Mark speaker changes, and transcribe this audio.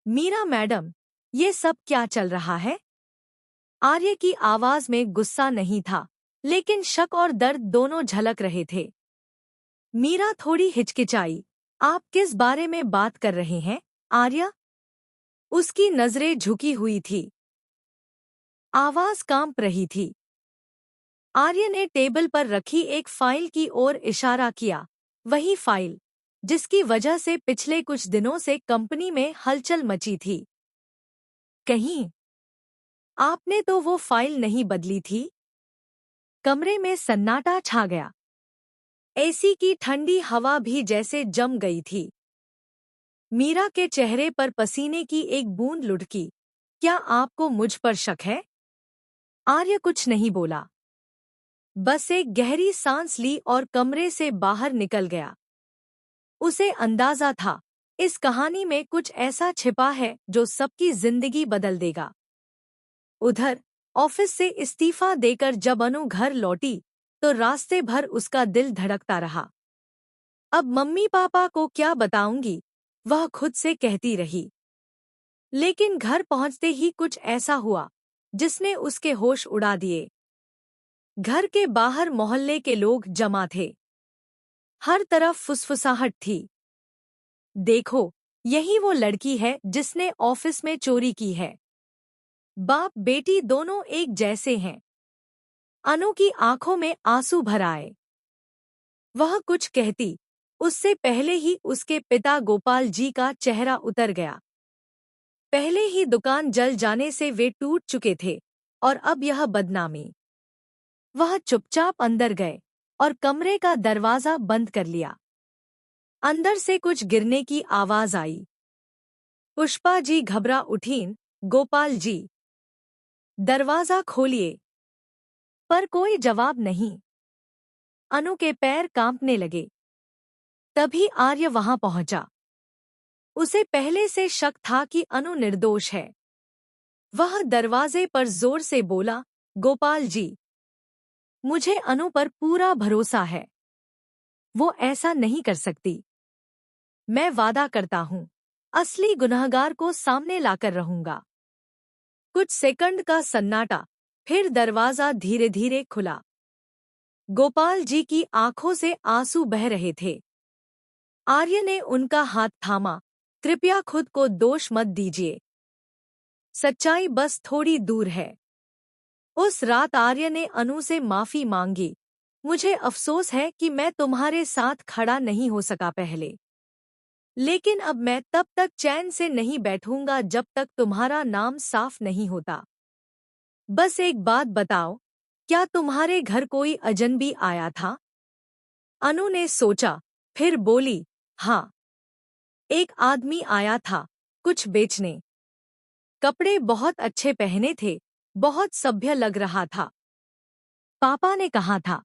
Speaker 1: Meera madam, ये सब क्या चल रहा है? आर्य की आवाज में गुस्सा नहीं था, लेकिन शक और दर्द दोनों झलक रहे थे। मीरा थोड़ी हिचकिचाई। आप किस बारे में बात कर रहे हैं, आर्य? उसकी नजरें झुकी हुई थी, आवाज कांप रही थी। आर्य ने टेबल पर रखी एक फाइल की ओर इशारा किया। वही फाइल जिसकी वजह से पिछले कुछ दिनों से कंपनी में हलचल मची थी। कहीं आपने तो वो फाइल नहीं बदली थी? कमरे में सन्नाटा छा गया। एसी की ठंडी हवा भी जैसे जम गई थी। मीरा के चेहरे पर पसीने की एक बूंद लुढ़की। क्या आपको मुझ पर शक है? आर्य कुछ नहीं बोला, बस एक गहरी सांस ली और कमरे से बाहर निकल गया। उसे अंदाजा था, इस कहानी में कुछ ऐसा छिपा है जो सबकी जिंदगी बदल देगा। उधर ऑफिस से इस्तीफा देकर जब अनु घर लौटी तो रास्ते भर उसका दिल धड़कता रहा। अब मम्मी पापा को क्या बताऊंगी, वह खुद से कहती रही। लेकिन घर पहुंचते ही कुछ ऐसा हुआ जिसने उसके होश उड़ा दिए। घर के बाहर मोहल्ले के लोग जमा थे। हर तरफ फुसफुसाहट थी। देखो, यही वो लड़की है जिसने ऑफिस में चोरी की है। बाप बेटी दोनों एक जैसे हैं। अनु की आंखों में आंसू भर आए। वह कुछ कहती, उससे पहले ही उसके पिता गोपाल जी का चेहरा उतर गया। पहले ही दुकान जल जाने से वे टूट चुके थे, और अब यह बदनामी। वह चुपचाप अंदर गए और कमरे का दरवाजा बंद कर लिया। अंदर से कुछ गिरने की आवाज आई। पुष्पा जी घबरा उठीं। गोपाल जी, दरवाजा खोलिए। पर कोई जवाब नहीं। अनु के पैर कांपने लगे। तभी आर्य वहां पहुंचा। उसे पहले से शक था कि अनु निर्दोष है। वह दरवाजे पर जोर से बोला, गोपाल जी, मुझे अनु पर पूरा भरोसा है। वो ऐसा नहीं कर सकती। मैं वादा करता हूँ, असली गुनहगार को सामने लाकर रहूंगा। कुछ सेकंड का सन्नाटा, फिर दरवाजा धीरे धीरे खुला। गोपाल जी की आंखों से आंसू बह रहे थे। आर्य ने उनका हाथ थामा। कृपया खुद को दोष मत दीजिए। सच्चाई बस थोड़ी दूर है। उस रात आर्य ने अनु से माफी मांगी। मुझे अफसोस है कि मैं तुम्हारे साथ खड़ा नहीं हो सका पहले। लेकिन अब मैं तब तक चैन से नहीं बैठूंगा जब तक तुम्हारा नाम साफ नहीं होता। बस एक बात बताओ, क्या तुम्हारे घर कोई अजनबी आया था? अनु ने सोचा, फिर बोली, हाँ, एक आदमी आया था, कुछ बेचने। कपड़े बहुत अच्छे पहने थे, बहुत सभ्य लग रहा था। पापा ने कहा था